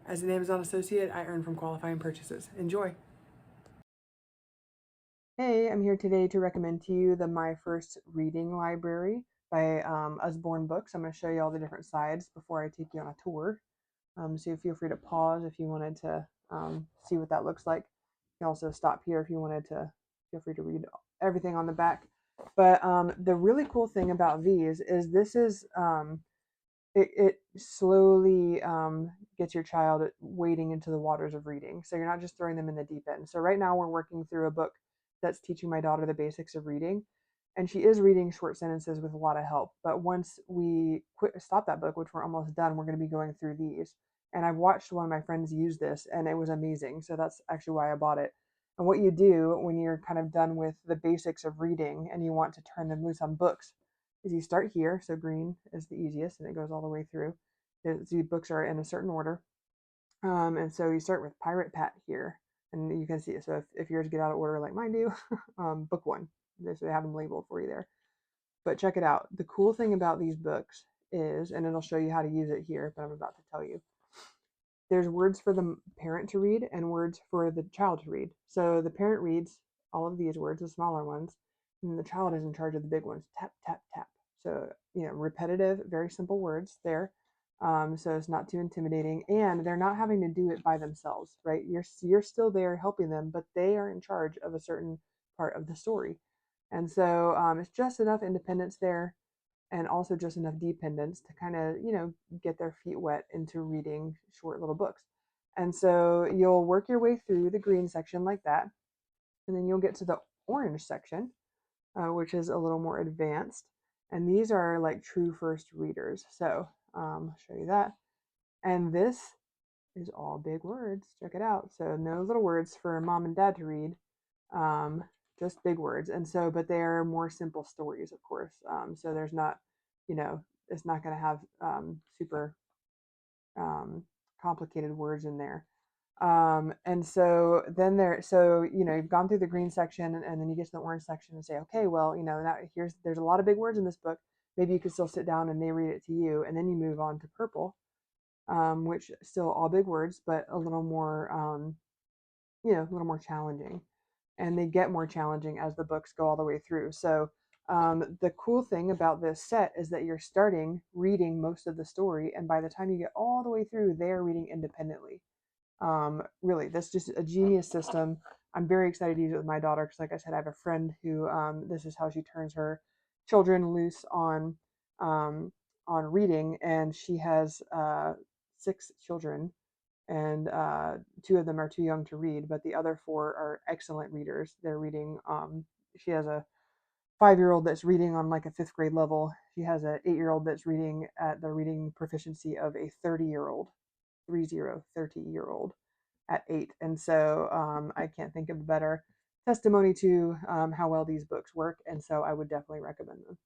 As an Amazon associate, I earn from qualifying purchases. Enjoy. Hey, I'm here today to recommend to you the My First Reading Library by Usborne Books. I'm going to show you all the different sides before I take you on a tour. So feel free to pause if you wanted to see what that looks like. You can also stop here if you wanted to. Feel free to read everything on the back. But the really cool thing about these is it slowly gets your child wading into the waters of reading. So you're not just throwing them in the deep end. So right now we're working through a book that's teaching my daughter the basics of reading. And she is reading short sentences with a lot of help. But once we stop that book, which we're almost done, we're going to be going through these. And I've watched one of my friends use this, and it was amazing. So that's actually why I bought it. And what you do when you're kind of done with the basics of reading and you want to turn them loose on books is you start here. So green is the easiest, and it goes all the way through. The books are in a certain order. And so you start with Pirate Pat here, and you can see it. So if yours get out of order like mine do, book one. So they have them labeled for you there. But check it out. The cool thing about these books is, and it'll show you how to use it here, but I'm about to tell you. There's words for the parent to read and words for the child to read. So the parent reads all of these words, the smaller ones, and the child is in charge of the big ones. Tap, tap, tap. So, repetitive, very simple words there. So it's not too intimidating, and they're not having to do it by themselves, right? You're still there helping them, but they are in charge of a certain part of the story, and so it's just enough independence there, and also just enough dependence to kind of get their feet wet into reading short little books. And so you'll work your way through the green section like that, and then you'll get to the orange section, which is a little more advanced. And these are like true first readers. So I'll show you that. And this is all big words. Check it out. So no little words for mom and dad to read, um, just big words. And so, but they are more simple stories, of course. So there's not, it's not going to have super um, complicated words in there. And so then so you've gone through the green section, and then you get to the orange section and say, okay, well, now there's a lot of big words in this book. Maybe you could still sit down and they read it to you, and then you move on to purple, which still all big words, but a little more, a little more challenging. And they get more challenging as the books go all the way through. So the cool thing about this set is that you're starting reading most of the story, and by the time you get all the way through, they are reading independently. Really, that's just a genius system. I'm very excited to use it with my daughter because, like I said, I have a friend who this is how she turns her children loose on reading, and she has 6 children, and 2 of them are too young to read, but the other 4 are excellent readers. They're reading. She has a 5-year-old that's reading on like a 5th grade level. She has an 8-year-old that's reading at the reading proficiency of a 30-year-old, 30-year-old at 8. And so I can't think of a better testimony to how well these books work. And so I would definitely recommend them.